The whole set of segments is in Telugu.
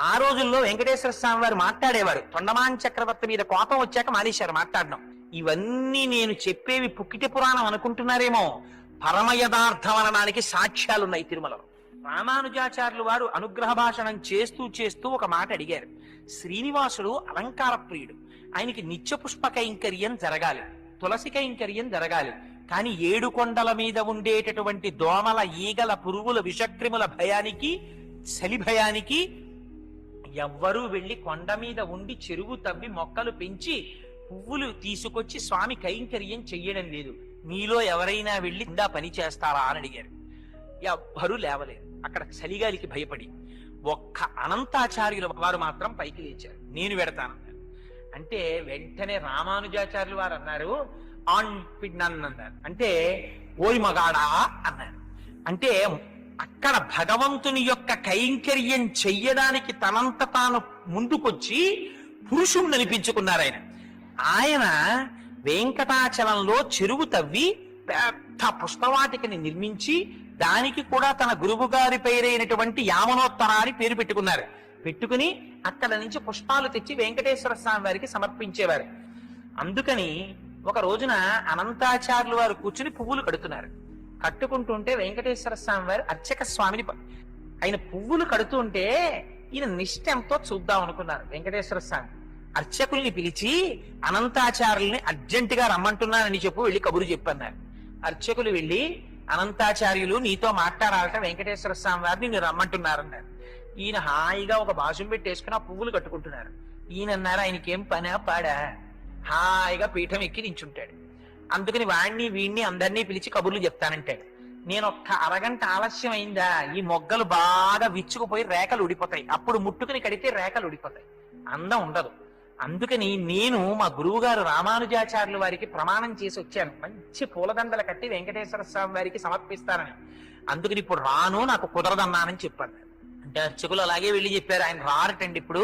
ఆ రోజుల్లో వెంకటేశ్వర స్వామి వారు మాట్లాడేవారు. తొండమాన్ చక్రవర్తి మీద కోపం వచ్చాక మానేశారు మాట్లాడడం. ఇవన్నీ నేను చెప్పేవి పుక్కిటి పురాణం అనుకుంటున్నారేమో, పరమ యథార్థం అనడానికి సాక్ష్యాలున్నాయి తిరుమలలో. రామానుజాచార్యులు వారు అనుగ్రహ భాషణం చేస్తూ చేస్తూ ఒక మాట అడిగారు. శ్రీనివాసుడు అలంకార ప్రియుడు, ఆయనకి నిత్య పుష్ప కైంకర్యం జరగాలి, తులసి కైంకర్యం జరగాలి. కానీ 7 కొండల మీద ఉండేటటువంటి దోమల, ఈగల, పురుగుల, విషక్రిముల భయానికి, చలి భయానికి ఎవ్వరూ వెళ్లి కొండ మీద ఉండి చెరువు తవ్వి మొక్కలు పెంచి పువ్వులు తీసుకొచ్చి స్వామి కైంకర్యం చెయ్యడం లేదు. మీలో ఎవరైనా వెళ్లి ఇందా పని చేస్తారా అని అడిగారు. ఎవ్వరూ లేవలేరు. అక్కడ చలిగాలికి భయపడి ఒక్క అనంతాచార్యుల వారు మాత్రం పైకి లేచారు. నేను పెడతానన్నారు. అంటే వెంటనే రామానుజాచార్యులు వారు అన్నారు, అన్నారు. అంటే ఓయ్ మగాడా అన్నారు. అంటే అక్కడ భగవంతుని యొక్క కైంకర్యం చెయ్యడానికి తనంత తాను ముందుకొచ్చి పురుషుణ్ణి అనిపించుకున్నారు ఆయన. ఆయన వెంకటాచలంలో చెరువు తవ్వి పెద్ద పుష్పవాటికని నిర్మించి దానికి కూడా తన గురువు గారి పేరైనటువంటి యామనోత్తర అని పేరు పెట్టుకున్నారు. పెట్టుకుని అక్కడ నుంచి పుష్పాలు తెచ్చి వెంకటేశ్వర స్వామి వారికి సమర్పించేవారు. అందుకని ఒక రోజున అనంతాచార్యులు వారు కూర్చుని పువ్వులు కడుతున్నారు. కట్టుకుంటుంటే వెంకటేశ్వర స్వామి వారు అర్చక స్వామిని ఆయన పువ్వులు కడుతుంటే ఈయన నిష్ఠ ఎంతో చూద్దాం అనుకున్నారు. వెంకటేశ్వర స్వామి అర్చకుల్ని పిలిచి అనంతాచార్యుల్ని అర్జెంటుగా రమ్మంటున్నానని చెప్పు, వెళ్ళి కబురు చెప్పన్నారు. అర్చకులు వెళ్ళి అనంతాచార్యులు నీతో మాట్లాడాలట, వెంకటేశ్వర స్వామి వారు నిన్ను రమ్మంటున్నారన్నారు. ఈయన హాయిగా ఒక భాషం పెట్టేసుకుని ఆ పువ్వులు కట్టుకుంటున్నారు. ఈయన అన్నారు, ఆయనకేం పనా పాడా, హాయిగా పీఠం ఎక్కి నించుంటాడు. అందుకని వాణ్ణి వీణ్ణి అందరినీ పిలిచి కబుర్లు చెప్తానంటాడు. నేను ఒక్క అరగంట ఆలస్యం అయిందా ఈ మొగ్గలు బాగా విచ్చుకుపోయి రేఖలు ఉడిపోతాయి. అప్పుడు ముట్టుకుని కడితే రేఖలు ఉడిపోతాయి, అందం ఉండదు. అందుకని నేను మా గురువు గారు రామానుజాచార్యుల వారికి ప్రమాణం చేసి వచ్చాను, మంచి పూలదండలు కట్టి వెంకటేశ్వర స్వామి వారికి సమర్పిస్తానని. అందుకని ఇప్పుడు రాను, నాకు కుదరదన్నానని చెప్పాను. అంటే అర్చకులు అలాగే వెళ్ళి చెప్పారు, ఆయన రారటండి ఇప్పుడు.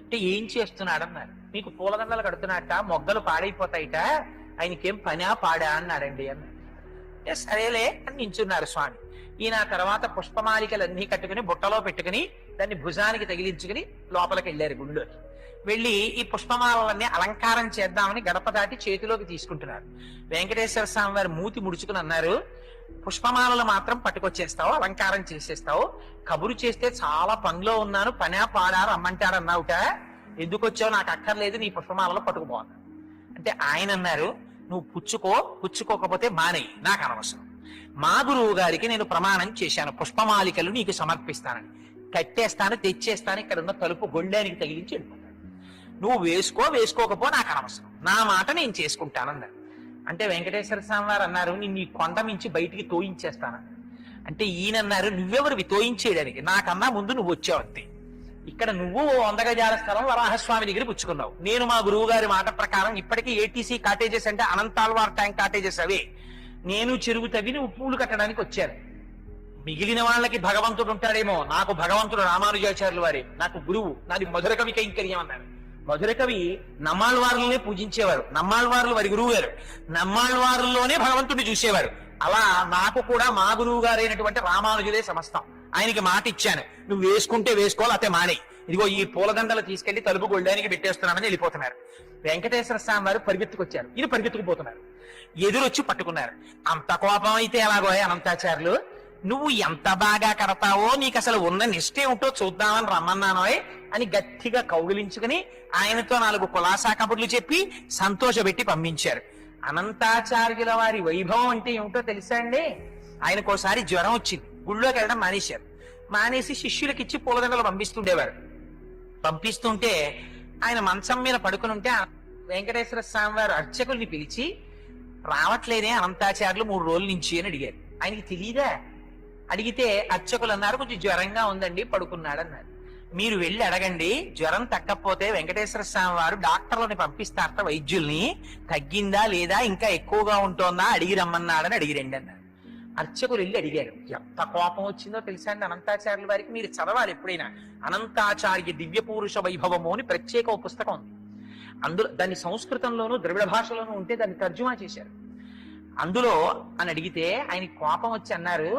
అంటే ఏం చేస్తున్నాడు అన్నారు. మీకు పూలదండలు కడుతున్నట్ట, మొగ్గలు పాడైపోతాయిట, ఆయనకేం పనా పాడా అన్నాడండి అన్నారు. సరేలే అని నించున్నారు స్వామి. ఈయన తర్వాత పుష్పమాలికలన్నీ కట్టుకుని బుట్టలో పెట్టుకుని దాన్ని భుజానికి తగిలించుకుని లోపలికి వెళ్ళారు గుళ్ళోకి. వెళ్ళి ఈ పుష్పమాలలన్నీ అలంకారం చేద్దామని గడప దాటి చేతిలోకి తీసుకుంటున్నారు. వెంకటేశ్వర స్వామి వారు మూతి ముడుచుకుని అన్నారు, పుష్పమాలలు మాత్రం పట్టుకొచ్చేస్తావు, అలంకారం చేసేస్తావు, కబురు చేస్తే చాలా పనిలో ఉన్నాను, పనా పాడా రమ్మంటాడన్నావుట, ఎందుకు వచ్చావు నాకు అక్కర్లేదు, నీ పుష్పమాలలో పట్టుకుపోవాలి. అంటే ఆయన అన్నారు, నువ్వు పుచ్చుకోకపోతే మానేయి, నాకు అనవసరం. మా గురువు గారికి నేను ప్రమాణం చేశాను, పుష్పమాలికలు నీకు సమర్పిస్తానని. కట్టేస్తాను, తెచ్చేస్తాను, ఇక్కడ ఉన్న తలుపు గొండానికి తగిలించి వెళ్ళిపోతాను. నువ్వు వేసుకోకపో నాకు అనవసరం, నా మాట నేను చేసుకుంటానన్నారు. అంటే వెంకటేశ్వర స్వామి వారు అన్నారు, నేను నీ కొండ మించి బయటికి తోయించేస్తానన్నారు. అంటే ఈయనన్నారు, నువ్వెవరివి తోయించేయడానికి, నాకన్నా ముందు నువ్వు వచ్చావు అంతే. ఇక్కడ నువ్వు 100 గజాల స్థలం వరాహస్వామి దగ్గర పుచ్చుకున్నావు, నేను మా గురువు గారి మాట ప్రకారం ఇప్పటికీ ఏటీసీ కాటేజెస్ అంటే అనంతాల్వార్ ట్యాంక్ కాటేజెస్ అవే, నేను చెరువు తవ్వి నువ్వు పూలు కట్టడానికి వచ్చాను. మిగిలిన వాళ్ళకి భగవంతుడు ఉంటాడేమో, నాకు భగవంతుడు రామానుజాచార్యులు వారే నాకు గురువు, నాది మధుర కవి కైంకర్యం అన్నారు. మధుర కవి నమ్మాళ్వారులనే పూజించేవారు, నమ్మాళ్వారులు వారి గురువు గారు, నమ్మాళ్వారుల్లోనే భగవంతుడిని చూసేవారు. అలా నాకు కూడా మా గురువు గారైనటువంటి రామానుజులే సమస్తం. ఆయనకి మాట ఇచ్చాను, నువ్వు వేసుకుంటే వేసుకోవాలి, అతే మానే, ఇదిగో ఈ పూలదండలు తీసుకెళ్లి తలుపు గొళ్ళడానికి పెట్టేస్తున్నానని వెళ్ళిపోతున్నారు. వెంకటేశ్వర స్వామి వారు పరిగెత్తుకొచ్చారు, ఈయన పరిగెత్తుకుపోతున్నారు. ఎదురొచ్చి పట్టుకున్నారు. అంత కోపం అయితే ఎలాగో అనంతాచార్యులు, నువ్వు ఎంత బాగా కడతావో, నీకు అసలు ఉన్న నిష్టే ఉంటో చూద్దామని రమ్మన్నానో అని గట్టిగా కౌగిలించుకుని ఆయనతో 4 కులాసా కబుర్లు చెప్పి సంతోషపెట్టి పంపించారు. అనంతాచార్యుల వారి వైభవం అంటే ఏమిటో తెలుసా అండి? ఆయనకోసారి జ్వరం వచ్చింది, గుళ్ళోకి వెళ్ళడం మానేశారు. మానేసి శిష్యులకిచ్చి పూలదండలు పంపిస్తుండేవారు. పంపిస్తుంటే ఆయన మంచం మీద పడుకుని ఉంటే వెంకటేశ్వర స్వామి వారు అర్చకుల్ని పిలిచి, రావట్లేదే అనంతాచార్యులు 3 రోజుల నుంచి అని అడిగారు. ఆయనకి తెలియదా? అడిగితే అర్చకులు అన్నారు, కొంచెం జ్వరంగా ఉందండి, పడుకున్నాడు అన్నారు. మీరు వెళ్ళి అడగండి, జ్వరం తగ్గకపోతే వెంకటేశ్వర స్వామి వారు డాక్టర్లని పంపిస్తారట, వైద్యుల్ని, తగ్గిందా లేదా ఇంకా ఎక్కువగా ఉంటోందా అడిగి రమ్మన్నాడని అడిగిరండి అన్నారు. అర్చకులు వెళ్ళి అడిగారు. ఎంత కోపం వచ్చిందో తెలుసా అండి అనంతాచార్యుల వారికి? మీరు చదవాలి ఎప్పుడైనా. అనంతాచార్య దివ్య పురుష వైభవము అని ప్రత్యేక ఒక పుస్తకం ఉంది. అందులో దాన్ని సంస్కృతంలోనూ ద్రవిడ భాషలోనూ ఉంటే దాన్ని తర్జుమా చేశారు. అందులో అని అడిగితే ఆయన కోపం వచ్చి అన్నారు,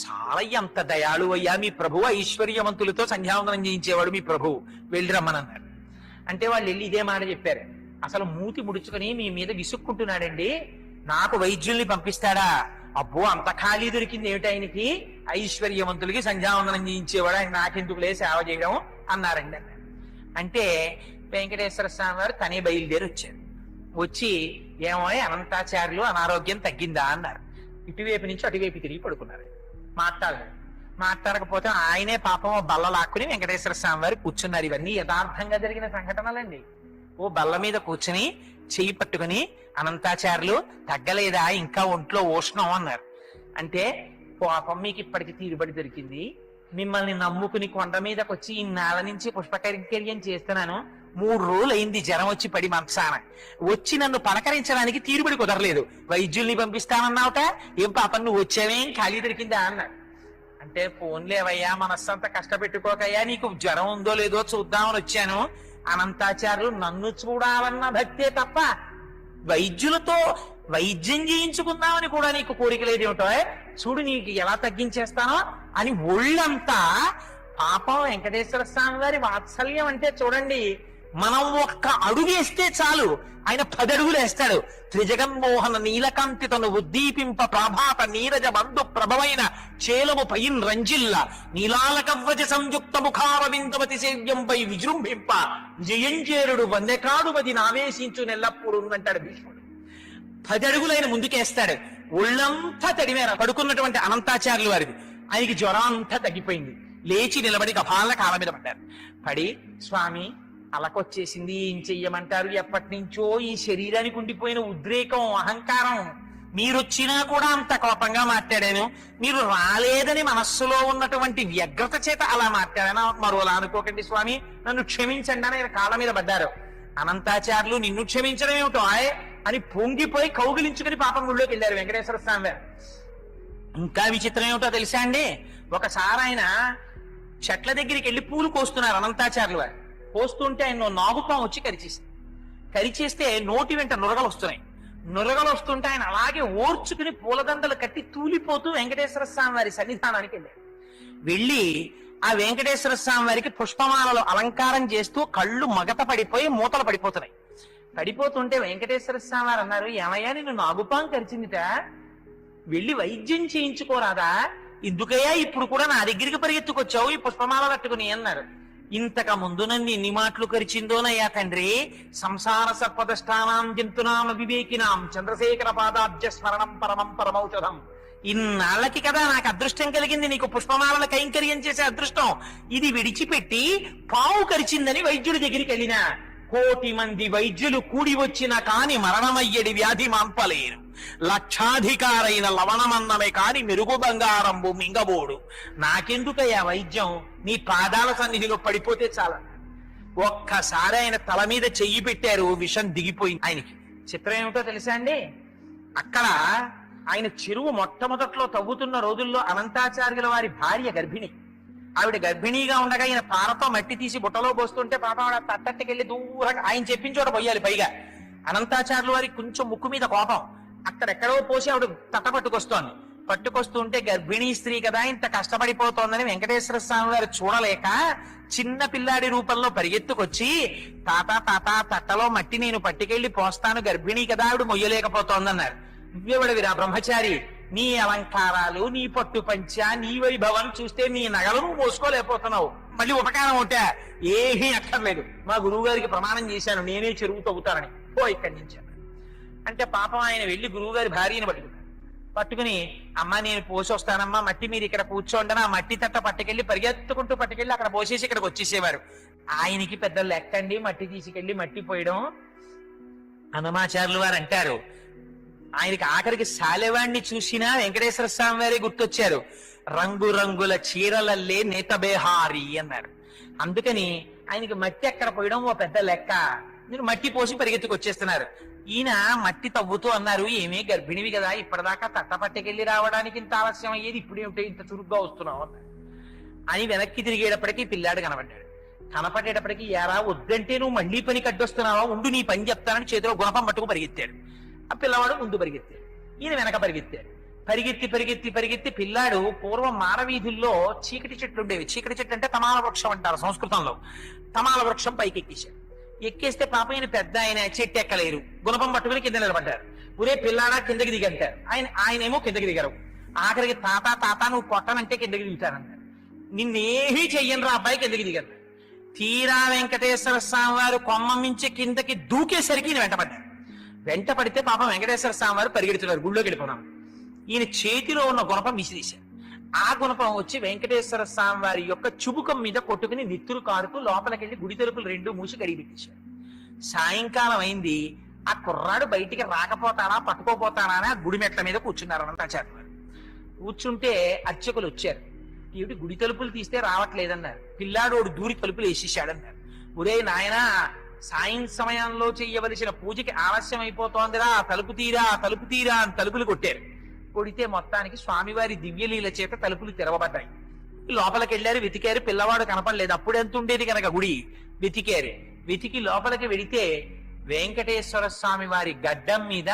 చాలా ఎంత దయాళు అయ్యా మీ ప్రభువు, ఐశ్వర్యవంతులతో సంధ్యావందనం చేయించేవాడు మీ ప్రభువు, వెళ్ళి రమ్మనన్నాడు. అంటే వాళ్ళు వెళ్ళి ఇదే మాట చెప్పారు. అసలు మూతి ముడుచుకొని మీ మీద విసుక్కుంటున్నాడండి, నాకు వైద్యుల్ని పంపిస్తాడా? అబ్బో అంత ఖాళీ దొరికింది ఏమిటి ఆయనకి, ఐశ్వర్యవంతులకి సంధ్యావందనం చేయించేవాడు, ఆయన నాకెందుకులే సేవ చేయడం అన్నారండి అన్నారు. అంటే వెంకటేశ్వర స్వామి వారు తనే బయలుదేరి వచ్చారు. వచ్చి ఏమో అనంతాచార్యులు అనారోగ్యం తగ్గిందా అన్నారు. ఇటువైపు నుంచి అటువైపు తిరిగి పడుకున్నారు. మాట్లాడకపోతే ఆయనే పాపం బల్ల లాక్కుని వెంకటేశ్వర స్వామి వారు కూర్చున్నారు. ఇవన్నీ యథార్థంగా జరిగిన సంఘటనలండి. ఓ బల్ల మీద కూర్చుని చెయ్యి పట్టుకుని అనంతాచార్యులు తగ్గలేదా, ఇంకా ఒంట్లో ఉష్ణం అన్నారు. అంటే పాపం మీకు ఇప్పటికి తీరుబడి దొరికింది, మిమ్మల్ని నమ్ముకుని కొండ మీదకి వచ్చి ఈ నేల నుంచి పుష్పకైంకర్యం చేస్తున్నాను, 3 రోజులు అయింది జ్వరం వచ్చి పడి మంచాన, వచ్చి నన్ను పలకరించడానికి తీరుబడి కుదరలేదు, వైద్యుల్ని పంపిస్తానన్నావుట, ఏం పాపం నువ్వు వచ్చావేం ఖాళీ దొరికిందా అన్నాడు. అంటే ఫోన్లేవయ్యా, మనస్సంతా కష్టపెట్టుకోకయ్యా, నీకు జ్వరం ఉందో లేదో చూద్దామని వచ్చాను. అనంతాచార్యులు నన్ను చూడాలన్న భక్తే తప్ప వైద్యులతో వైద్యం చేయించుకుందామని కూడా నీకు కోరిక లేదేమిటో, చూడు నీకు ఎలా తగ్గించేస్తానో అని ఒళ్ళంతా. పాపం వెంకటేశ్వర స్వామి వారి వాత్సల్యం అంటే చూడండి, మనం ఒక్క అడుగేస్తే చాలు ఆయన 10 అడుగులు వేస్తాడు. త్రిజగన్మోహన నీలకాంతి తను ఉద్దీపింప ప్రాభాత నీరజ బంధు ప్రభవైన చేలము పైన్ రంజిల్ల నీలాలకవ్వజ సంయుక్త ముఖారవిందవతి సేవ్యంపై విజృంభింప జయంజేరుడు వందెకాడువది నావేశించు నెల్లప్పుడు అంటాడు భీష్ముడు. 10 అడుగులు ఆయన ముందుకేస్తాడు. ఒళ్ళంతా తడిమేర పడుకున్నటువంటి అనంతాచార్యుల వారిది. ఆయనకి జ్వరం అంతా తగ్గిపోయింది. లేచి నిలబడి గభాల కాళ్ళ మీద పడ్డారు. పడి స్వామి అలకొచ్చేసింది, ఏం చెయ్యమంటారు, ఎప్పటి నుంచో ఈ శరీరానికి ఉండిపోయిన ఉద్రేకం అహంకారం, మీరొచ్చినా కూడా అంత కోపంగా మాట్లాడాను, మీరు రాలేదని మనస్సులో ఉన్నటువంటి వ్యగ్రత చేత అలా మాట్లాడాను, మరోలా అనుకోకండి స్వామి, నన్ను క్షమించండి అని ఆయన కాళ్ళ మీద పడ్డారు. అనంతాచార్యులు నిన్ను క్షమించడం ఏమిటో అని పొంగిపోయి కౌగిలించుకుని పాపం గుళ్ళోకి వెళ్ళారు వెంకటేశ్వర స్వామి వారు. ఇంకా విచిత్రం ఏమిటో తెలుసా అండి, ఒకసారి ఆయన చెట్ల దగ్గరికి వెళ్ళి పూలు కోస్తున్నారు అనంతాచార్యులు వారు. కోస్తుంటే ఆయన నాగుపాము వచ్చి కరిచేస్తే నోటి వెంట నురగలు వస్తున్నాయి. నురగలు వస్తుంటే ఆయన అలాగే ఓర్చుకుని పూలదండలు కట్టి తూలిపోతూ వెంకటేశ్వర స్వామి వారి సన్నిధానానికి వెళ్ళారు. వెళ్ళి ఆ వెంకటేశ్వర స్వామి వారికి పుష్పమాలలో అలంకారం చేస్తూ కళ్ళు మగత పడిపోయి మూతలు పడిపోతున్నాయి. పడిపోతుంటే వెంకటేశ్వర స్వామి వారు అన్నారు, ఏమయ్యా నిన్ను నాగుపాము కరిచిందిట, వెళ్ళి వైద్యం చేయించుకోరాదా, ఎందుకయ్యా ఇప్పుడు కూడా నా దగ్గరికి పరిగెత్తుకొచ్చావు ఈ పుష్పమాల కట్టుకుని అన్నారు. ఇంతక ముందు నన్ను ఎన్ని మాటలు కరిచిందోనయ్యా తండ్రి, సంసార సర్పదష్టానాం జంతునాం వివేకినాం చంద్రశేఖర పాదాబ్జ స్మరణం పరమం పరమౌషధం. ఇన్నాళ్ళకి కదా నాకు అదృష్టం కలిగింది నీకు పుష్పమాలను కైంకర్యం చేసే అదృష్టం, ఇది విడిచిపెట్టి పావు కరిచిందని వైద్యుడి దగ్గరికి వెళ్ళినా 1,000,000 మంది వైద్యులు కూడి వచ్చిన కాని మరణమయ్యడి వ్యాధి మాంపలేరు, లక్షాధికారైన లవణమన్నమే కాని మెరుగు బంగారంబు మింగబోడు, నాకెందుకయ్యా వైద్యం, నీ పాదాల సన్నిధిలో పడిపోతే చాలా. ఒక్కసారి ఆయన తల మీద చెయ్యి పెట్టారు, విషం దిగిపోయింది ఆయనకి. చిత్రం ఏమిటో తెలుసా అండి, అక్కడ ఆయన చెరువు మొట్టమొదట్లో తవ్వుతున్న రోజుల్లో అనంతాచార్యుల వారి భార్య గర్భిణి. ఆవిడ గర్భిణీగా ఉండగా ఈయన పారతో మట్టి తీసి బుట్టలో పోస్తుంటే పాప ఆవిడ తట్టట్టుకెళ్లి దూరంగా ఆయన చెప్పిన చోట పోయాలి. పైగా అనంతాచార్యుల వారికి కొంచెం ముక్కు మీద కోపం, అక్కడెక్కడో పోసి ఆవిడ తట్ట పట్టుకొస్తుంటే గర్భిణీ స్త్రీ కదా ఇంత కష్టపడిపోతోందని వెంకటేశ్వర స్వామి వారు చూడలేక చిన్న పిల్లాడి రూపంలో పరిగెత్తుకొచ్చి, తాత తట్టలో మట్టి నేను పట్టుకెళ్లి పోస్తాను, గర్భిణీ కదా ఆవిడ మొయ్యలేకపోతోందన్నారు. నువ్వెవడవిరా బ్రహ్మచారి, నీ అలంకారాలు, నీ పట్టు పంచ, నీ వైభవం చూస్తే నీ నగలు నువ్వు మోసుకోలేకపోతున్నావు, మళ్ళీ ఉపకారం ఉంటే ఏమీ అక్కర్లేదు, మా గురువు గారికి ప్రమాణం చేశాను నేనే చెరువు తవ్వుతానని, పో ఇక్కడి నుంచి అంటే పాపం ఆయన వెళ్లి గురువు గారి భార్యని పట్టుకుని అమ్మ నేను పోసి వస్తానమ్మా, మట్టి మీరు ఇక్కడ కూర్చోండి, ఆ మట్టి తట్ట పట్టుకెళ్లి పరిగెత్తుకుంటూ పట్టుకెళ్లి అక్కడ పోసేసి ఇక్కడికి వచ్చేసేవారు. ఆయనకి పెద్ద లెక్కండి మట్టి తీసుకెళ్లి మట్టి పోయడం. అన్నమాచార్యులు వారు అంటారు, ఆయనకి ఆఖరికి శాలెవాణ్ణి చూసినా వెంకటేశ్వర స్వామి వారే గుర్తొచ్చారు, రంగురంగుల చీరలల్లే నేతబేహారి అన్నారు. అందుకని ఆయనకి మట్టి ఎక్కడ పోయడం ఓ పెద్ద లెక్క, మీరు మట్టి పోసి పరిగెత్తుకు వచ్చేస్తున్నారు. ఈయన మట్టి తవ్వుతూ అన్నారు, ఏమీ గర్భిణివి కదా, ఇప్పటిదాకా తట్ట పట్టుకెళ్లి రావడానికి ఇంత ఆలస్యం అయ్యేది, ఇప్పుడు ఏమిటో ఇంత చురుగ్గా వస్తున్నావు అన్నారు. అని వెనక్కి తిరిగేటప్పటికీ పిల్లాడు కనబడ్డాడు. కనపడేటప్పటికీ ఎరా వద్దంటే నువ్వు మళ్ళీ పని కట్టొస్తున్నావా, ఉండు నీ పని చెప్తానని చేతిలో గుణపం పట్టుకు పరిగెత్తాడు. ఆ పిల్లవాడు ముందు పరిగెత్తాడు, ఈయన వెనక పరిగెత్తాడు. పరిగెత్తి పరిగెత్తి పరిగెత్తి పిల్లాడు పూర్వం మారవీధుల్లో చీకటి చెట్లు ఉండేవి. చీకటి చెట్లు అంటే తమాల వృక్షం అంటారు సంస్కృతంలో. తమాల వృక్షం పైకి ఎక్కేశాడు. ఎక్కేస్తే పాప ఆయన పెద్ద ఆయన చెట్టు ఎక్కలేరు, గుణపం పట్టుకుని కింద నిలబడ్డారు. ఒరే పిల్లాడా కిందకి దిగంటారు. ఆయనేమో కిందకి దిగరు. ఆఖరికి తాత తాత నువ్వు కొట్టనంటే కిందకి దిగుతారంటారు. నిన్నేమీ చెయ్యను రా అబ్బాయి కిందకి దిగరు. తీరా వెంకటేశ్వర స్వామి వారు కొమ్మ మించి కిందకి దూకేసరికి ఈయన వెంటపడ్డారు. వెంట పడితే పాపం వెంకటేశ్వర స్వామి వారు పరిగెడుతున్నారు, గుళ్ళోకి వెళ్ళిపోవడం. ఈయన చేతిలో ఉన్న గుణపం విసిరేశారు. ఆ గుణపం వచ్చి వెంకటేశ్వర స్వామి వారి యొక్క చుబుకం మీద కొట్టుకుని నిత్తురు కారుతూ లోపలికెళ్ళి గుడి తలుపులు 2 మూసి కడిగి పెట్టేశాడు. సాయంకాలం అయింది. ఆ కుర్రాడు బయటికి రాకపోతానా పట్టుకోపోతానా అని ఆ గుడి మెట్ల మీద కూర్చున్నారు అనంతాచార్య వారు. కూర్చుంటే అర్చకులు వచ్చారు. ఏమిటి గుడి తలుపులు తీస్తే రావట్లేదన్నారు. పిల్లాడోడు దూరి తలుపులు వేసేసాడన్నారు. ఒరే నాయనా, సాయం సమయంలో చెయ్యవలసిన పూజకి ఆలస్యం అయిపోతోందిరా, తలుపు తీరా తలుపు తీరా అని తలుపులు కొట్టారు. కొడితే మొత్తానికి స్వామివారి దివ్యలీల చేత తలుపులు తెరవబడ్డాయి. లోపలికి వెళ్ళారు, వెతికారు, పిల్లవాడు కనపడలేదు. అప్పుడు ఎంత ఉండేది కనుక గుడి. వెతికారు. వెతికి లోపలికి వెడితే వెంకటేశ్వర స్వామి వారి గడ్డం మీద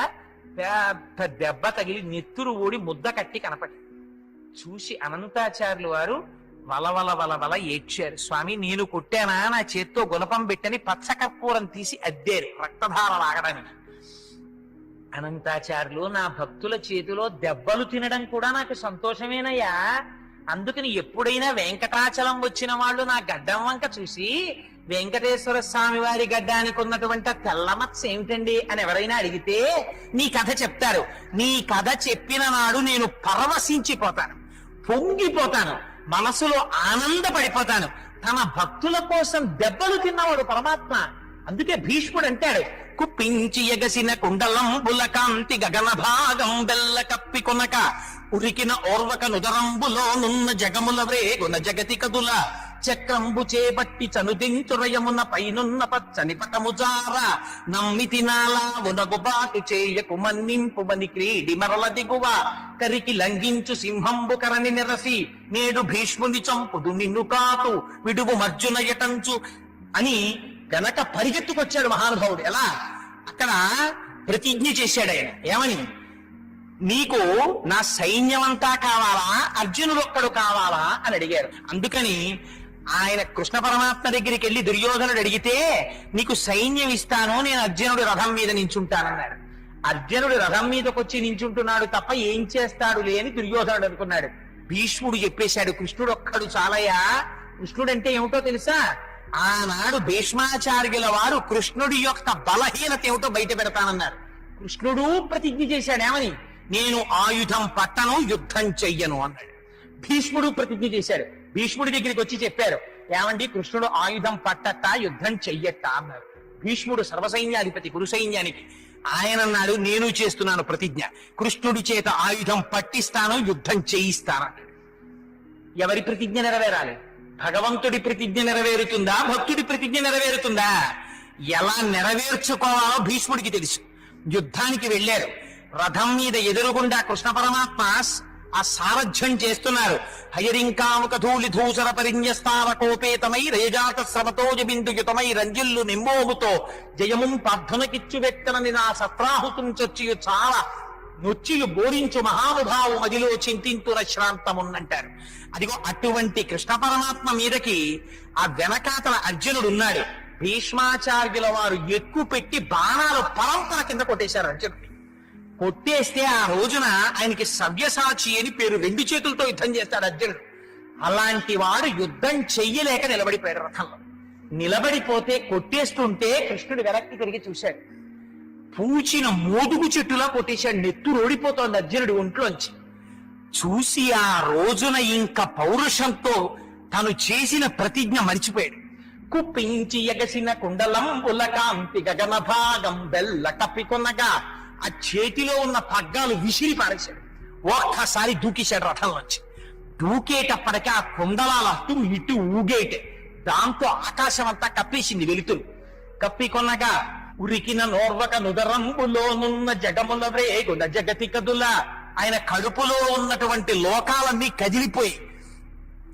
పెద్ద దెబ్బ తగిలి నెత్తురు ఊడి ముద్ద కట్టి కనపడి చూసి అనంతాచార్యులు వారు వలవల వలవల ఏడ్చారు. స్వామి నేను కొట్టానా, నా చేత్తో గుణపం పెట్టని పచ్చకర్పూరం తీసి అద్దారు రక్తధార లాగడానికి. అనంతాచార్యులు, నా భక్తుల చేతిలో దెబ్బలు తినడం కూడా నాకు సంతోషమేనయ్యా. అందుకని ఎప్పుడైనా వెంకటాచలం వచ్చిన వాళ్ళు నా గడ్డం వంక చూసి వెంకటేశ్వర స్వామి వారి గడ్డానికి ఉన్నటువంటి తెల్లమత్స ఏమిటండి అని ఎవరైనా అడిగితే నీ కథ చెప్తారు. నీ కథ చెప్పిన నాడు నేను పరవశించిపోతాను, పొంగిపోతాను, మనసులో ఆనందపడిపోతాను. తన భక్తుల కోసం దెబ్బలు తిన్నవాడు పరమాత్మ. అందుకే భీష్ముడు అంటాడు, కుప్పించి ఎగసిన కుండలంబుల కాంతి గగన భాగం బెల్ల కప్పి కొనక ఉరికిన ఓర్వక నుదరంబులో నున్న జగముల వ్రేగున జగతి కదుల చక్రంబు చేపట్టి చనుదించురయమున పైనున్న పచ్చని పటముజార నమ్మితి నాలా ఉనగుబాటు చేయకు మన్నింపు మని క్రీడి మరల దిగువ కరికి లంఘించు సింహంబు కరని నిరసి నేడు భీష్ముని చంపుదు నిన్ను కాతు విడువు మర్జున యటంచు అని గనక పరిగెత్తుకొచ్చాడు మహానుభావుడు. ఎలా? అక్కడ ప్రతిజ్ఞ చేశాడు ఆయన. ఏమని? నీకు నా సైన్యమంతా కావాలా, అర్జునుడు ఒక్కడు కావాలా అని అడిగారు. అందుకని ఆయన కృష్ణ పరమాత్మ దగ్గరికి వెళ్ళి దుర్యోధనుడు అడిగితే నీకు సైన్యం ఇస్తాను, నేను అర్జునుడు రథం మీద నించుంటానన్నాడు. అర్జునుడు రథం మీదకి వచ్చి నించుంటున్నాడు తప్ప ఏం చేస్తాడు లేని దుర్యోధనుడు అనుకున్నాడు. భీష్ముడు చెప్పేశాడు, కృష్ణుడు ఒక్కడు చాలయ్యా. కృష్ణుడు అంటే ఏమిటో తెలుసా? ఆనాడు భీష్మాచార్యుల వారు కృష్ణుడి యొక్క బలహీనత ఏమిటో బయట పెడతానన్నారు. కృష్ణుడు ప్రతిజ్ఞ చేశాడు. ఏమని? నేను ఆయుధం పట్టను, యుద్ధం చెయ్యను అన్నాడు. భీష్ముడు ప్రతిజ్ఞ చేశాడు. భీష్ముడి దగ్గరికి వచ్చి చెప్పారు, ఏమండి కృష్ణుడు ఆయుధం పట్టట, యుద్ధం చెయ్యట అన్నారు. భీష్ముడు సర్వసైన్యాధిపతి, కురు సైన్యానికి. ఆయన అన్నాడు, నేను చేస్తున్నాను ప్రతిజ్ఞ, కృష్ణుడి చేత ఆయుధం పట్టిస్తాను, యుద్ధం చేయిస్తాను. ఎవరి ప్రతిజ్ఞ నెరవేరాలి? భగవంతుడి ప్రతిజ్ఞ నెరవేరుతుందా, భక్తుడి ప్రతిజ్ఞ నెరవేరుతుందా? ఎలా నెరవేర్చుకోవాలో భీష్ముడికి తెలుసు. యుద్ధానికి వెళ్ళారు. రథం మీద ఎదురుగుండా కృష్ణ పరమాత్మ ఆ సారథ్యం చేస్తున్నారు. హయరింకాముక ధూళి ధూసర పరిన్యస్తార కోపేతమై రేజాత శ్రమతోజ బిందుయుతమై రంజిల్లు నిమ్మోముతో జయముం పార్థనకిచ్చు వ్యక్తనని నా సత్రాహుతం చొచ్చియు చాలా నొచ్చియు బోరించు మహానుభావు మదిలో చింతింతున శ్రాంతమున్నంటారు. అదిగో అటువంటి కృష్ణ పరమాత్మ మీదకి ఆ వెనకాతల అర్జునుడు ఉన్నాడు. భీష్మాచార్యుల వారు ఎక్కువ పెట్టి బాణాలు పరంపర కింద కొట్టేశారు అర్జునుడిని. కొట్టేస్తే ఆ రోజున ఆయనకి సవ్యసాచి అని పేరు. 2 చేతులతో యుద్ధం చేస్తాడు అర్జునుడు. అలాంటి వాడు యుద్ధం చెయ్యలేక నిలబడిపోయాడు రథంలో. నిలబడిపోతే కొట్టేస్తుంటే కృష్ణుడు వెనక్కి తిరిగి చూశాడు. పూచిన మోదుగు చెట్టులా కొట్టేశాడు. నెత్తురు ఓడిపోతోంది అర్జునుడి ఒంట్లోంచి. చూసి ఆ రోజున ఇంకా పౌరుషంతో తను చేసిన ప్రతిజ్ఞ మరిచిపోయాడు. కుప్పించి ఎగసిన కుండలంబుల కాంతి గగన భాగం బెల్ల కప్పికొనగా ఆ చేతిలో ఉన్న పగ్గాలు విసిరి పారేశాడు. ఒక్కసారి దూకేశాడు రథంలోంచి. దూకేటప్పటికీ ఆ కుండలాల అటు ఇటు ఊగేటే. దాంతో ఆకాశం అంతా కప్పేసింది వెలుతురు. కప్పికొనగా ఉరికిన నోర్వక నుదరంబులోనున్న జగముల వ్రేగున జగతి కదుల ఆయన కడుపులో ఉన్నటువంటి లోకాలన్నీ కదిలిపోయి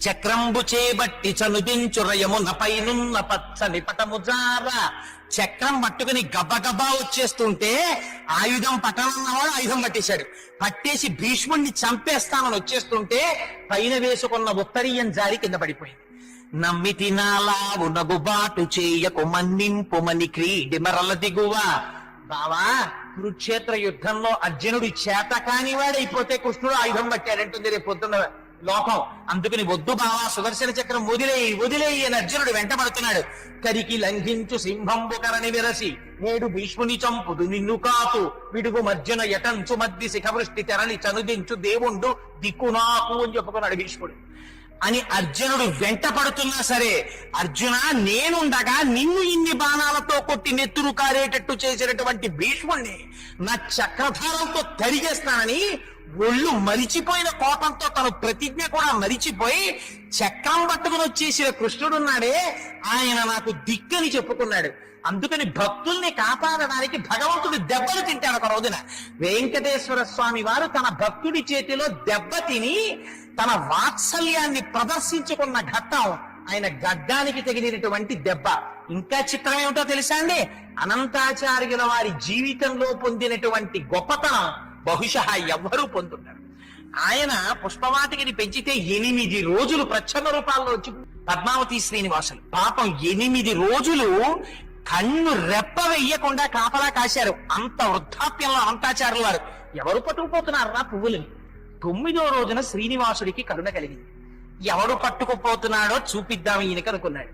చక్రంబు చేబట్టి చనుదించు రయమునపైనున్న పచ్చని పటముజార. చక్రం పట్టుకుని గబగబా వచ్చేస్తుంటే ఆయుధం పట్టనన్నవాడు ఆయుధం పట్టేశాడు. పట్టేసి భీష్ముణ్ణి చంపేస్తామని వచ్చేస్తుంటే పైన వేసుకున్న ఉత్తరీయం జారి కింద పడిపోయింది. నమ్మితి నాలావు నగుబాటు చేయకు మన్నింపుమని క్రీడి మరల దిగువ. బావా, కురుక్షేత్ర యుద్ధంలో అర్జునుడు చేత కానివాడైపోతే కృష్ణుడు ఆయుధం పట్టాడంటుంది రేపు పొద్దున్న లోకం. అందుకని వద్దు బావా, సుదర్శన చక్రం వదిలేయి అని అర్జునుడు వెంటబడుతున్నాడు. కరికి లంఘించు సింహంబు కరని విరసి నేడు భీష్ముని చంపుదు నిన్ను కాకు విడుగు మర్జున యటంచు మద్ది శిఖవృష్టి తెరని చనుదించు దేవుండు దిక్కునాకు అని చెప్పుకున్నాడు భీష్ముడు. అని అర్జునుడు వెంట పడుతున్నా సరే, అర్జున నేనుండగా నిన్ను ఇన్ని బాణాలతో కొట్టి నెత్తురు కారేటట్టు చేసినటువంటి భీష్ముణ్ణి నా చక్రధారంతో తరిగేస్తానని ఒళ్ళు మరిచిపోయిన కోపంతో తన ప్రతిజ్ఞ కూడా మరిచిపోయి చక్రం పట్టుకుని వచ్చేసిన కృష్ణుడున్నాడే ఆయన నాకు దిక్కని చెప్పుకున్నాడు. అందుకని భక్తుల్ని కాపాడడానికి భగవంతుడు దెబ్బలు తింటాడు. ఒక రోజున వెంకటేశ్వర స్వామి వారు తన భక్తుడి చేతిలో దెబ్బ తిని తన వాత్సల్యాన్ని ప్రదర్శించుకున్న ఘట్టం ఆయన గడ్డానికి తగిలినటువంటి దెబ్బ. ఇంకా చిత్రం ఏమిటో తెలుసా అండి? అనంతాచార్యుల వారి జీవితంలో పొందినటువంటి గొప్పతనం బహుశా ఎవ్వరూ పొందుతారు. ఆయన పుష్పవాటికని పెంచితే 8 రోజులు ప్రచ్ఛన్న రూపాల్లో వచ్చి పద్మావతి శ్రీనివాసులు పాపం 8 రోజులు కన్ను రెప్ప వెయ్యకుండా కాపలా కాశారు. అంత వృద్ధాప్యంలో అనంతాచార్యుల వారు ఎవరు పట్టుకుపోతున్నారా పువ్వులని. 9వ రోజున శ్రీనివాసుడికి కరుణ కలిగింది. ఎవడు పట్టుకుపోతున్నాడో చూపిద్దాం ఈయనకి అనుకున్నాడు.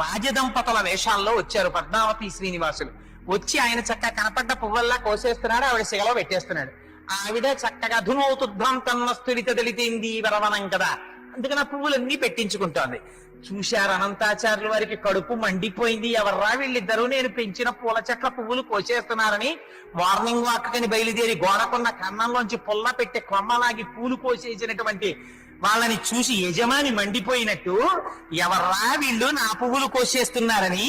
రాజదంపతుల వేషాల్లో వచ్చారు పద్మావతి శ్రీనివాసులు. వచ్చి ఆయన చక్కగా కనపడ్డ పువ్వల్లా కోసేస్తున్నాడు, ఆవిడ శిగలో పెట్టేస్తున్నాడు. ఆవిడ చక్కగా ధునోతుద్భ్రాంతన్నస్తుడిత దళితేంది వరవనం కదా, అందుకని ఆ పువ్వులన్నీ పెట్టించుకుంటోంది. చూశారు అనంతాచార్యుల వారికి కడుపు మండిపోయింది. ఎవర్రా వీళ్ళిద్దరూ నేను పెంచిన పూల చెట్ల పువ్వులు కోసేస్తున్నారని మార్నింగ్ వాక్ కని బయలుదేరి గోడకున్న కన్నంలోంచి పుల్ల పెట్టి కొమ్మలాగి పూలు కోసేసినటువంటి వాళ్ళని చూసి యజమాని మండిపోయినట్టు ఎవర్రా వీళ్ళు నా పువ్వులు కోసేస్తున్నారని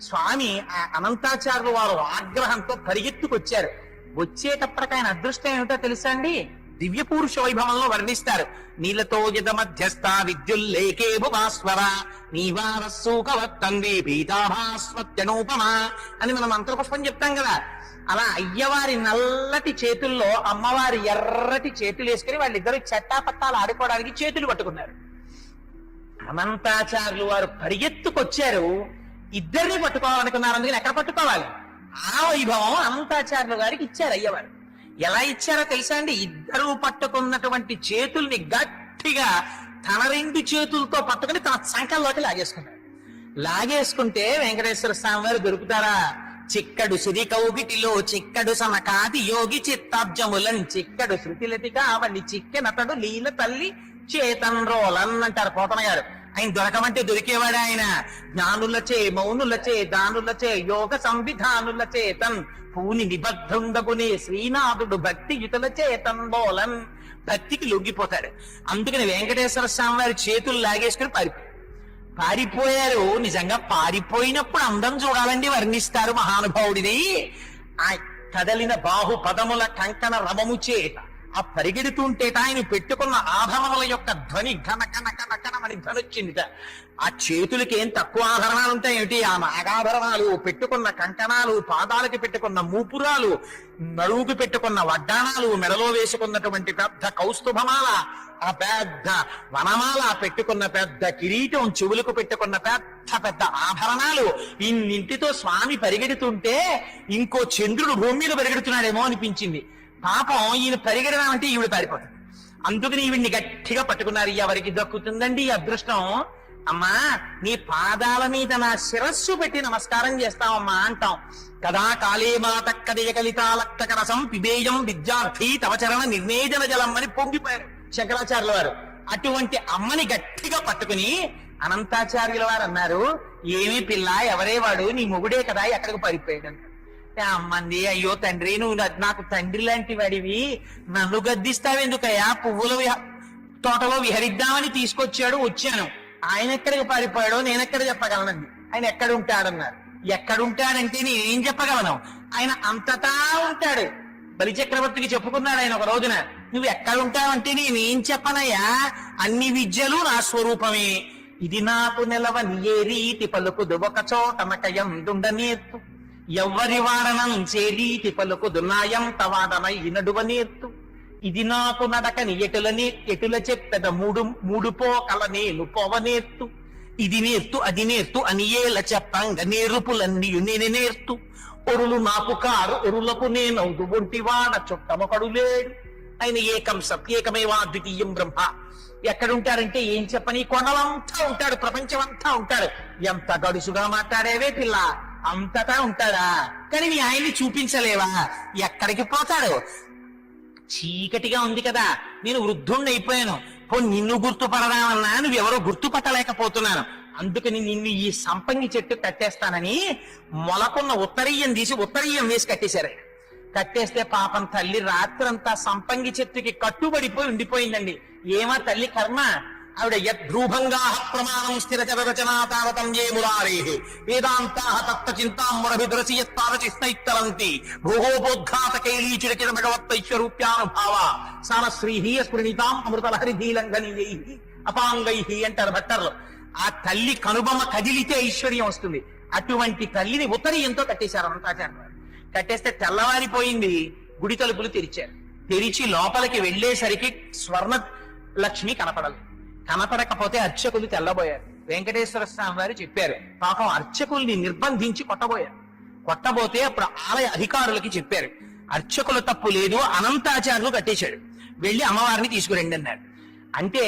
స్వామి ఆ అనంతాచార్యులు వారు ఆగ్రహంతో పరిగెత్తుకొచ్చారు. వచ్చేటప్పటికి ఆయన అదృష్టం ఏమిటో తెలుసా అండి? దివ్య పురుష వైభవంలో వర్ణిస్తారు. నీలతో యద మధ్యస్థ విద్యుల్లేకే భువాస్వర నీవారస్సూకవత్తన్వి పీతాభాస్వత్యనూపమా అని మనం మంత్రపుష్పం చెప్తాం కదా. అలా అయ్యవారి నల్లటి చేతుల్లో అమ్మవారి ఎర్రటి చేతులు వేసుకుని వాళ్ళిద్దరు చట్టాపట్టాలు ఆడుకోవడానికి చేతులు పట్టుకున్నారు. అనంతాచార్యులు వారు పరిగెత్తుకొచ్చారు. ఇద్దరిని పట్టుకోవాలనుకున్నారు. అందుకని ఎక్కడ పట్టుకోవాలి? ఆ వైభవం అనంతాచార్యులు గారికి ఇచ్చారు అయ్యవారు. ఎలా ఇచ్చారో తెలుసా అండి? ఇద్దరు పట్టుకున్నటువంటి చేతుల్ని గట్టిగా తన 2 చేతులతో పట్టుకుని తన సంకల్లోకి లాగేసుకున్నాడు. లాగేసుకుంటే వెంకటేశ్వర స్వామి వారు దొరుకుతారా? చిక్కడు సిరి కౌగిటిలో చిక్కడు సమకాది యోగి చిత్తాబ్జములం చిక్కడు శృతిలతి కావలి చిక్కెనతడు లీల తల్లి చేతన్ రోలన్ అంటారు పోతన గారు. ఆయన దొరకమంటే దొరికేవాడు ఆయన. జ్ఞానులచే మౌనులచే దానులచే యోగ సంవిధానుల చేతన్ పూని నిబద్ధుండగునే శ్రీనాథుడు భక్తి యుతుల చేతన్ బోలన్. భక్తికి లొంగిపోతాడు. అందుకని వెంకటేశ్వర స్వామి వారి చేతులు లాగేసుకుని పారిపోయారు. నిజంగా పారిపోయినప్పుడు అందం చూడాలండి, వర్ణిస్తారు మహానుభావుడిది. ఆ కదలిన బాహు పదముల కంకణ రమము చేత ఆ పరిగెడుతుంటేట ఆయన పెట్టుకున్న ఆభరణముల యొక్క ధ్వని ఘన కన కన కనమని ధ్వని వచ్చిందిట. ఆ చేతులకి ఏం తక్కువ ఆభరణాలు ఉంటాయేమిటి? ఆ నాగాభరణాలు, పెట్టుకున్న కంకణాలు, పాదాలకి పెట్టుకున్న మూపురాలు, నడువుకి పెట్టుకున్న వడ్డాణాలు, మెడలో వేసుకున్నటువంటి పెద్ద కౌస్తుభమాల, ఆ పెద్ద వనమాల, పెట్టుకున్న పెద్ద కిరీటం, చెవులకు పెట్టుకున్న పెద్ద పెద్ద ఆభరణాలు, ఇన్నింటితో స్వామి పరిగెడుతుంటే ఇంకో చంద్రుడు భూమి మీద పరిగెడుతున్నాడేమో అనిపించింది. పాపం ఈయన పరిగెడదాం అంటే ఈవిడ పారిపోతుంది. అందుకని ఈవిడ్ని గట్టిగా పట్టుకున్నారు. ఎవరికి దక్కుతుందండి ఈ అదృష్టం? అమ్మా, నీ పాదాల మీద నా శిరస్సు పెట్టి నమస్కారం చేస్తామమ్మా అంటాం కదా. కాళే మాత కదయ కలితాలక్తక రసం పిబేయం విద్యార్థి తవచరణ నిర్ణేజన జలం అని పొంగిపోయారు శంకరాచార్యుల వారు. అటువంటి అమ్మని గట్టిగా పట్టుకుని అనంతాచార్యుల వారు అన్నారు, ఏమీ పిల్ల, ఎవరే వాడు? నీ మొగుడే కదా, ఎక్కడికి పారిపోయాడు అంటారు. అమ్మంది, అయ్యో తండ్రి, నువ్వు నాకు తండ్రి లాంటి వాడివి, నన్ను గద్దిస్తావెందుకయ్యా? పువ్వుల తోటలో విహరిద్దామని తీసుకొచ్చాడు, వచ్చాను. ఆయన ఎక్కడికి పారిపోయాడో నేనెక్కడ చెప్పగలనండి. ఆయన ఎక్కడుంటాడన్నారు. ఎక్కడుంటాడంటే నేనేం చెప్పగలను? ఆయన అంతటా ఉంటాడు. బలిచక్రవర్తికి చెప్పుకున్నాడు ఆయన ఒక రోజున, నువ్వు ఎక్కడ ఉంటావంటే నేనేం చెప్పనయ్యా, అన్ని విద్యలు నా స్వరూపమే. ఇది నాకు నెలవని ఏ రీతి పలుకుదు ఒక చోట నకయందుండ నేర్తు, ఎవ్వరి వాడనం చేరీతి పలుకుదు నాయంత వాడనై నడువ నేర్తు. ఇది నాకు నడకని ఎటుల చెప్పెద మూడు పోకల నేను పోవనేర్తు. ఇది నేర్తు అది నేర్తు అని ఏల చెప్పంగ నేర్పులన్నీ నేనే నేర్తు. ఒరులు నాకు కారు ఒరులకు నేనవుదు ఒంటివాడ చుట్టమొకడు లేడు. ఆయన ఏకం సత్యేకమేవా ద్వితీయం బ్రహ్మ. ఎక్కడుంటారంటే ఏం చెప్పని, కొండలంతా ఉంటాడు, ప్రపంచం అంతా ఉంటాడు. ఎంత గడుసుగా మాట్లాడేవే పిల్ల, అంతటా ఉంటాడా? కానీ మీ ఆయన్ని చూపించలేవా? ఎక్కడికి పోతాడు? చీకటిగా ఉంది కదా, నేను వృద్ధుణ్ణి అయిపోయాను, నిన్ను గుర్తుపడదామన్నా నువ్వెవరో గుర్తుపట్టలేకపోతున్నాను. అందుకని నిన్ను ఈ సంపంగి చెట్టు కట్టేస్తానని మొలకున్న ఉత్తరీయం తీసి ఉత్తరీయం వేసి కట్టేశారు. కట్టేస్తే పాపం తల్లి రాత్రంతా సంపంగి చెట్టుకి కట్టుబడిపోయి ఉండిపోయిందండి. ఏమా తల్లి కర్మ, ఆవిడ యద్రూభంగా ప్రమాణం స్థిరచర రచనా తావతం ఏ మురారే వేదాంతా తత్త చింతామరభిద్రసి యత్తారచిస్తైత్తరంతి భోగోపోద్ఘాత కైలీచురకిర భగవత్తైశ్వరూప్యానుభావ సానశ్రీహీయ స్ఫురణితాం అమృతలహరిధీలంఘనీయై అపాంగై అంటారు భట్టర్లు. ఆ తల్లి కనుబొమ్మ కదిలితే ఐశ్వర్యం వస్తుంది. అటువంటి తల్లిని ఉత్తరీయంతో కట్టేశారు అనంతాచార్య. కట్టేస్తే తెల్లవారిపోయింది, గుడి తలుపులు తెరిచారు. తెరిచి లోపలికి వెళ్లేసరికి స్వర్ణ లక్ష్మి కనపడలేదు. కనపడకపోతే అర్చకులు తెల్లబోయారు. వెంకటేశ్వర స్వామి వారు చెప్పారు, పాపం అర్చకుల్ని నిర్బంధించి కొట్టబోతే అప్పుడు ఆలయ అధికారులకి చెప్పారు, అర్చకుల తప్పు లేదు, అనంతాచార్యులు కట్టేశాడు, వెళ్ళి అమ్మవారిని తీసుకురండి అన్నారు. అంటే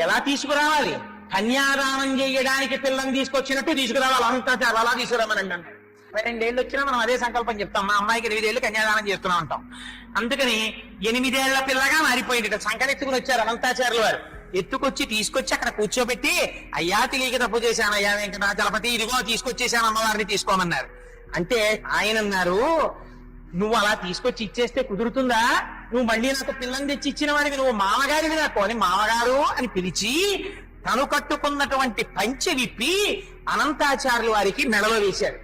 ఎలా తీసుకురావాలి? కన్యాదానం చేయడానికి పిల్లని తీసుకొచ్చినట్టు తీసుకురావాలి. అనంతాచార్యులు అలా తీసుకురామనండి అన్నారు. 2 ఏళ్ళు వచ్చినా మనం అదే సంకల్పం చెప్తాం, మా అమ్మాయికి 8 ఏళ్ళు కన్యాదానం చేస్తున్నాం అంటాం. అందుకని 8 ఏళ్ల పిల్లగా మారిపోయింది. సంకనెత్తుకుని వచ్చారు అనంతాచార్యులు వారు. ఎత్తుకొచ్చి తీసుకొచ్చి అక్కడ కూర్చోబెట్టి, అయ్యా తెలియక తప్పు చేశాను అయ్యా వెంకటాచలపతి, ఇదిగో తీసుకొచ్చేసాను అమ్మవారిని తీసుకోమన్నారు. అంటే ఆయన అన్నారు, నువ్వు అలా తీసుకొచ్చి ఇచ్చేస్తే కుదురుతుందా? నువ్వు మళ్ళీ నాకు పిల్లని తెచ్చి ఇచ్చిన వాడివి, నువ్వు మామగారివి నాకు అని మామగారు అని పిలిచి తను కట్టుకున్నటువంటి పంచె విప్పి అనంతాచార్యుల వారికి మెడలో వేశారు.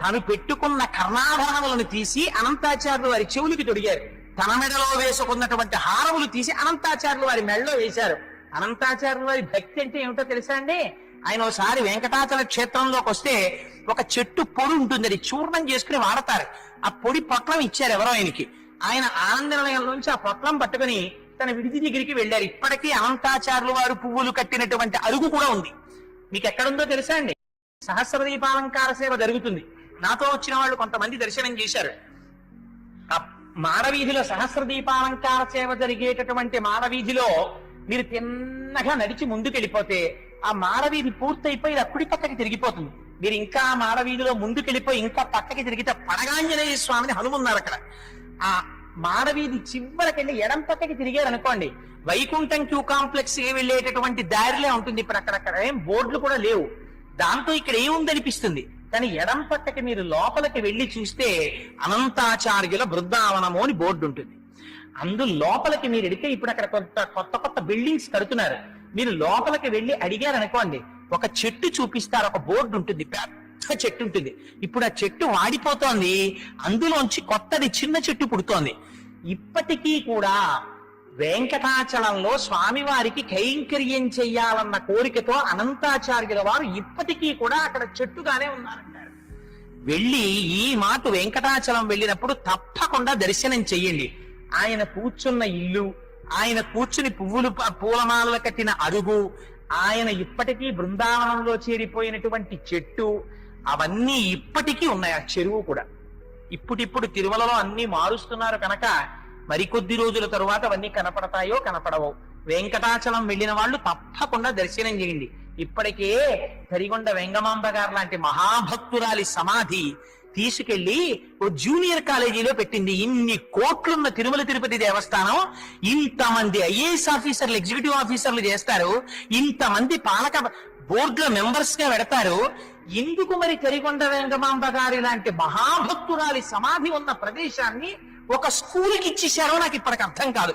తను పెట్టుకున్న కర్ణాభరణములను తీసి అనంతాచార్యుల వారి చెవులకి తొడిగారు. తన మెడలో వేసుకున్నటువంటి హారములు తీసి అనంతాచార్యుల వారి మెడలో వేశారు. అనంతాచార్యుల వారి భక్తి అంటే ఏమిటో తెలుసా అండి? ఆయన ఒకసారి వెంకటాచల క్షేత్రంలోకి వస్తే ఒక చెట్టు పొడి ఉంటుంది, అది చూర్ణం చేసుకుని వాడతారు. ఆ పొడి పొట్లం ఇచ్చారు ఎవరో ఆయనకి. ఆయన ఆనంద నిలయంలోంచి ఆ పొట్లం పట్టుకుని తన విడిది దగ్గరికి వెళ్ళారు. ఇప్పటికీ అనంతాచార్యుల వారు పువ్వులు కట్టినటువంటి అరుగు కూడా ఉంది. మీకు ఎక్కడుందో తెలుసా అండి? సహస్రదీపాలంకార సేవ జరుగుతుంది. నాతో వచ్చిన వాళ్ళు కొంతమంది దర్శనం చేశారు. ఆ మాడవీధిలో సహస్రదీపాలంకార సేవ జరిగేటటువంటి మాడవీధిలో మీరు తిన్నగా నడిచి ముందుకెళ్ళిపోతే ఆ మాడవీధి పూర్తయిపోయి అక్కడి పక్కకి తిరిగిపోతుంది. మీరు ఇంకా మాడవీధిలో ముందుకెళ్ళిపోయి ఇంకా పక్కకి తిరిగితే పడగాంజనేయ స్వామిని హనుమన్నారు అక్కడ. ఆ మాడవీధి చివరికెళ్ళి ఎడం పక్కకి తిరిగారు అనుకోండి, వైకుంఠం క్యూ కాంప్లెక్స్ వెళ్ళేటటువంటి దారిలో ఉంటుంది. ఇప్పుడు అక్కడక్కడ ఏం బోర్డులు కూడా లేవు, దాంతో ఇక్కడ ఏముందనిపిస్తుంది. కానీ ఎడం పక్కకి మీరు లోపలికి వెళ్లి చూస్తే అనంతాచార్యుల బృందావనము అని బోర్డు ఉంటుంది. అందు లోపలికి మీరు వెడితే ఇప్పుడు అక్కడ కొత్త బిల్డింగ్స్ కడుతున్నారు. మీరు లోపలికి వెళ్లి అడిగారు అనుకోండి, ఒక చెట్టు చూపిస్తారు, ఒక బోర్డు ఉంటుంది, పెద్ద చెట్టు ఉంటుంది. ఇప్పుడు ఆ చెట్టు వాడిపోతోంది, అందులోంచి కొత్తది చిన్న చెట్టు పుడుతోంది. ఇప్పటికీ కూడా వెంకటాచలంలో స్వామివారికి కైంకర్యం చెయ్యాలన్న కోరికతో అనంతాచార్యుల వారు ఇప్పటికీ కూడా అక్కడ చెట్టుగానే ఉన్నారంటారు. వెళ్ళి ఈ మాట వెంకటాచలం వెళ్ళినప్పుడు తప్పకుండా దర్శనం చెయ్యండి. ఆయన కూర్చున్న ఇల్లు, ఆయన కూర్చుని పూలమాలలు కట్టిన అరుగు, ఆయన ఇప్పటికీ బృందావనంలో చేరిపోయినటువంటి చెట్టు, అవన్నీ ఇప్పటికీ ఉన్నాయి. ఆ చెరువు కూడా ఇప్పుడిప్పుడు తిరుమలలో అన్ని మారుస్తున్నారు కనుక మరికొద్ది రోజుల తరువాత అవన్నీ కనపడతాయో కనపడవో. వెంకటాచలం వెళ్ళిన వాళ్ళు తప్పకుండా దర్శనం చేయండి. ఇప్పటికే తరిగొండ వెంగమాంబ గారు లాంటి మహాభక్తురాలి సమాధి తీసుకెళ్లి ఓ జూనియర్ కాలేజీలో పెట్టింది. ఇన్ని కోట్లున్న తిరుమల తిరుపతి దేవస్థానం ఇంతమంది ఐఏఎస్ ఆఫీసర్లు, ఎగ్జిక్యూటివ్ ఆఫీసర్లు చేస్తారు, ఇంతమంది పాలక బోర్డులో మెంబర్స్ గా పెడతారు. ఎందుకు మరి తరిగొండ వెంగమాంబ గారి లాంటి మహాభక్తురాలి సమాధి ఉన్న ప్రదేశాన్ని ఒక స్కూల్కి ఇచ్చేశారో నాకు ఇప్పటికి అర్థం కాదు.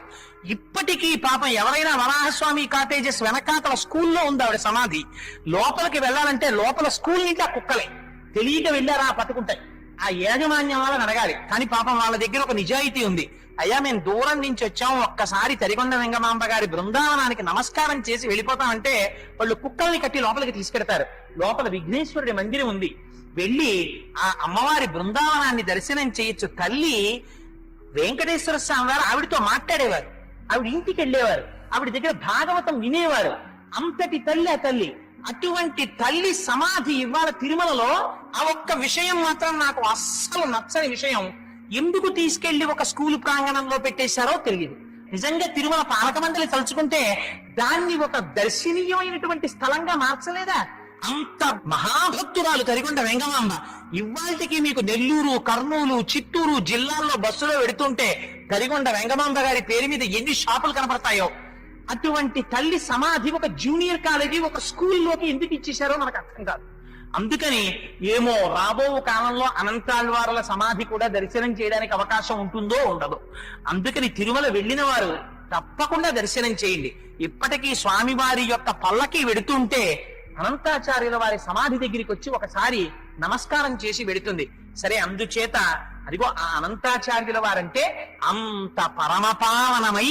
ఇప్పటికీ పాపం ఎవరైనా వరాహస్వామి కాటేజెస్ వెనకాతల స్కూల్లో ఉంది ఆవిడ సమాధి. లోపలికి వెళ్ళాలంటే లోపల స్కూల్ నుంచి ఆ కుక్కలే తెలియక వెళ్ళారా పట్టుకుంటాయి. ఆ యాజమాన్యం వాళ్ళని అడగాలి. కానీ పాపం వాళ్ళ దగ్గర ఒక నిజాయితీ ఉంది. అయ్యా మేము దూరం నుంచి వచ్చాం, ఒక్కసారి తరిగొండ వెంగమాంబ గారి బృందావనానికి నమస్కారం చేసి వెళ్ళిపోతామంటే వాళ్ళు కుక్కల్ని కట్టి లోపలికి తీసుకెడతారు. లోపల విఘ్నేశ్వరుడి మందిరం ఉంది, వెళ్ళి ఆ అమ్మవారి బృందావనాన్ని దర్శనం చేయొచ్చు. తల్లి వెంకటేశ్వర స్వామి వారు ఆవిడతో మాట్లాడేవారు, ఆవిడ ఇంటికి వెళ్ళేవారు, ఆవిడ దగ్గర భాగవతం వినేవారు. అంతటి తల్లి ఆ తల్లి. అటువంటి తల్లి సమాధి ఇవాళ తిరుమలలో. ఆ ఒక్క విషయం మాత్రం నాకు అస్సలు నచ్చని విషయం. ఎందుకు తీసుకెళ్లి ఒక స్కూల్ ప్రాంగణంలో పెట్టేశారో తెలియదు. నిజంగా తిరుమల పాలక మండలి తలుచుకుంటే దాన్ని ఒక దర్శనీయమైనటువంటి స్థలంగా మార్చలేదా? అంత మహాభక్తురాలు తరిగొండ వెంగమాంబ. ఇవాళకి మీకు నెల్లూరు, కర్నూలు, చిత్తూరు జిల్లాల్లో బస్సులో వెడుతుంటే తరిగొండ వెంగమాంబ గారి పేరు మీద ఎన్ని షాపులు కనపడతాయో. అటువంటి తల్లి సమాధి ఒక జూనియర్ కాలేజీ, ఒక స్కూల్లోకి ఎందుకు ఇచ్చేశారో మనకు అర్థం కాదు. అందుకని ఏమో రాబో కాలంలో అనంతాళ్వారుల సమాధి కూడా దర్శనం చేయడానికి అవకాశం ఉంటుందో ఉండదో. అందుకని తిరుమల వెళ్ళిన వారు తప్పకుండా దర్శనం చేయండి. ఇప్పటికీ స్వామివారి యొక్క పల్లకి వెడుతుంటే అనంతాచార్యుల వారి సమాధి దగ్గరికి వచ్చి ఒకసారి నమస్కారం చేసి వెడుతుంది. సరే, అందుచేత అదిగో ఆ అనంతాచార్యుల వారంటే అంత పరమపావనమై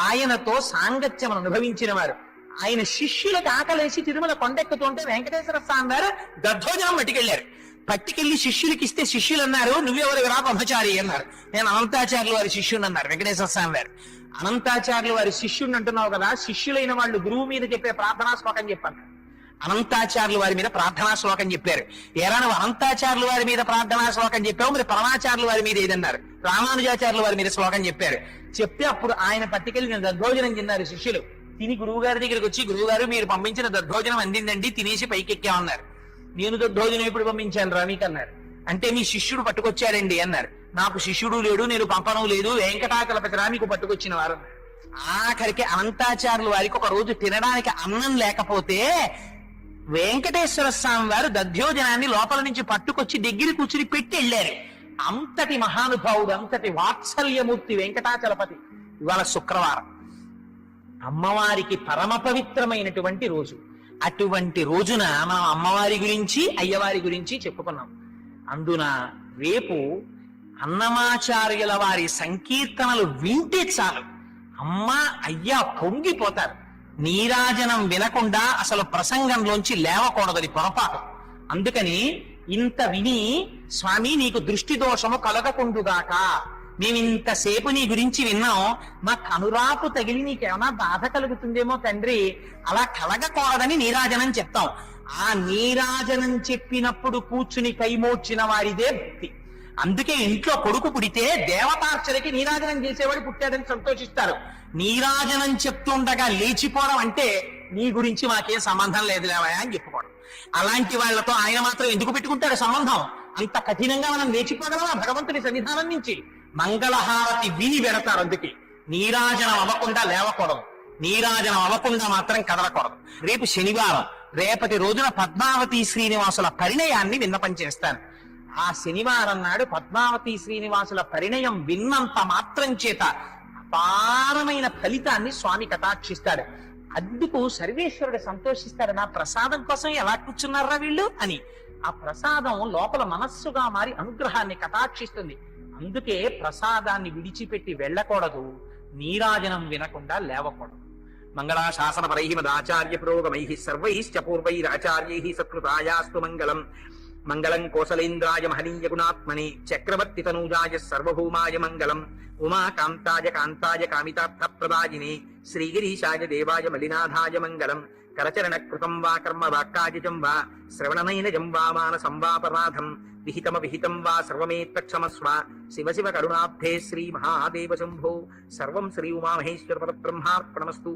ఆయనతో సాంగత్యం అనుభవించిన వారు. ఆయన శిష్యులకు ఆకలేసి తిరుమల కొండెక్కుతుంటే వెంకటేశ్వర స్వామి వారు దద్దోజనం పట్టుకెళ్లారు. పట్టుకెళ్లి శిష్యులకి ఇస్తే శిష్యులు అన్నారు, నువ్వెవరు రా బ్రహ్మచారి అన్నారు. నేను అనంతాచార్యుల వారి శిష్యుని అన్నారు వెంకటేశ్వర స్వామి వారు. అనంతాచార్యుల వారి శిష్యుని అంటున్నావు కదా, శిష్యులైన వాళ్ళు గురువు మీద చెప్పే ప్రార్థనా శ్లోకం చెప్పారు. అనంతాచార్యుల వారి మీద ప్రార్థనా శ్లోకం చెప్పారు. ఏరా నువ్వు అనంతాచార్యుల వారి మీద ప్రార్థనా శ్లోకం చెప్పావు, మరి పరమాచార్యుల వారి మీద ఏదన్నారు? రామానుజాచార్యుల వారి మీద శ్లోకం చెప్పారు. చెప్తే అప్పుడు ఆయన పట్టుకెళ్ళి నేను దద్దోజనం తిన్నారు శిష్యులు. తిని గురువు గారి దగ్గరికి వచ్చి, గురువు గారు మీరు పంపించిన దద్దోజనం అందిందండి, తినేసి పైకెక్కామన్నారు. నేను దద్దోజనం ఎప్పుడు పంపించాను రా మీకన్నారు. అంటే మీ శిష్యుడు పట్టుకొచ్చాడండి అన్నారు. నాకు శిష్యుడు లేడు, నేను పంపడం లేదు, వెంకటాచలపతి రా మీకు పట్టుకొచ్చిన వారు. ఆఖరికి అనంతాచార్యుల వారికి ఒక రోజు తినడానికి అన్నం లేకపోతే వెంకటేశ్వర స్వామి వారు దధ్యోజనాన్ని లోపల నుంచి పట్టుకొచ్చి దగ్గర కూర్చుని పెట్టి వెళ్ళారు. అంతటి మహానుభావుడు, అంతటి వాత్సల్యమూర్తి వెంకటాచలపతి. ఇవాళ శుక్రవారం, అమ్మవారికి పరమ పవిత్రమైనటువంటి రోజు. అటువంటి రోజున మనం అమ్మవారి గురించి, అయ్యవారి గురించి చెప్పుకున్నాం. అందున రేపు అన్నమాచార్యుల వారి సంకీర్తనలు వింటే చాలు అమ్మ అయ్యా పొంగిపోతారు. నీరాజనం వినకుండా అసలు ప్రసంగంలోంచి లేవకూడదని పొరపాటు. అందుకని ఇంత విని, స్వామి నీకు దృష్టి దోషము కలగకుండుగాక, మేమింతసేపు నీ గురించి విన్నాం, మా కనురాపు తగిలి నీకేమైనా బాధ కలుగుతుందేమో తండ్రి, అలా కలగకూడదని నీరాజనం చెప్తాం. ఆ నీరాజనం చెప్పినప్పుడు కూర్చుని కైమోర్చిన వారిదే భక్తి. అందుకే ఇంట్లో కొడుకు పుడితే దేవతార్చనకి నీరాజనం చేసేవాడు పుట్టాడని సంతోషిస్తారు. నీరాజనం చెప్తుండగా లేచిపోవడం అంటే నీ గురించి మాకేం సంబంధం లేదు లేవయా అని చెప్పుకోవడం. అలాంటి వాళ్లతో ఆయన మాత్రం ఎందుకు పెట్టుకుంటాడు సంబంధం? అంత కఠినంగా మనం లేచిపోగలమా భగవంతుని సన్నిధానం నుంచి? మంగళహారతి విని పెడతారు. అందుకే నీరాజనం అవ్వకుండా లేవకూడదు, నీరాజనం అవ్వకుండా మాత్రం కదలకూడదు. రేపు శనివారం, రేపటి రోజున పద్మావతి శ్రీనివాసుల పరిణయాన్ని విన్నపం చేస్తాను. ఆ శనివారం నాడు పద్మావతి శ్రీనివాసుల పరిణయం విన్నంత మాత్రం చేత అపారమైన ఫలితాన్ని స్వామి కటాక్షిస్తాడు. అందుకు సర్వేశ్వరుడు సంతోషిస్తాడు. నా ప్రసాదం కోసం ఎలా కూర్చున్నారా వీళ్ళు అని. ఆ ప్రసాదం లోపల మనస్సుగా మారి అనుగ్రహాన్ని కటాక్షిస్తుంది. అందుకే ప్రసాదాన్ని విడిచిపెట్టి వెళ్ళకూడదు, నీరాజనం వినకుండా లేవకూడదు. మంగళాశాసన పరై మదాచార్య పురోగమై సర్వైశ్చ పూర్వైరాచార్యై సత్కృతాయాస్తు మంగళం. మంగళం కోసలేంద్రాయ మహనీయ గుణాత్మనే చక్రవర్తి తనూజాయ సర్వభౌమాయ మంగళం. ఉమాకాంతాయ కాంతాయ కామితార్థ ప్రదాయినే శ్రీగిరీశాయ దేవాయ మలినాథాయ మంగళం. కరచరణ కృతం వా కర్మ వాక్కాయజం వా శ్రవణనైనజం వా మానసం వా పరాధం విహితమవిహితం వా సర్వమేత్తక్షమస్వ. శివ శివ కరుణాబ్ధే శ్రీ మహాదేవ శంభో. సర్వం శ్రీ ఉమామహేశ్వర పరబ్రహ్మార్పణమస్తు.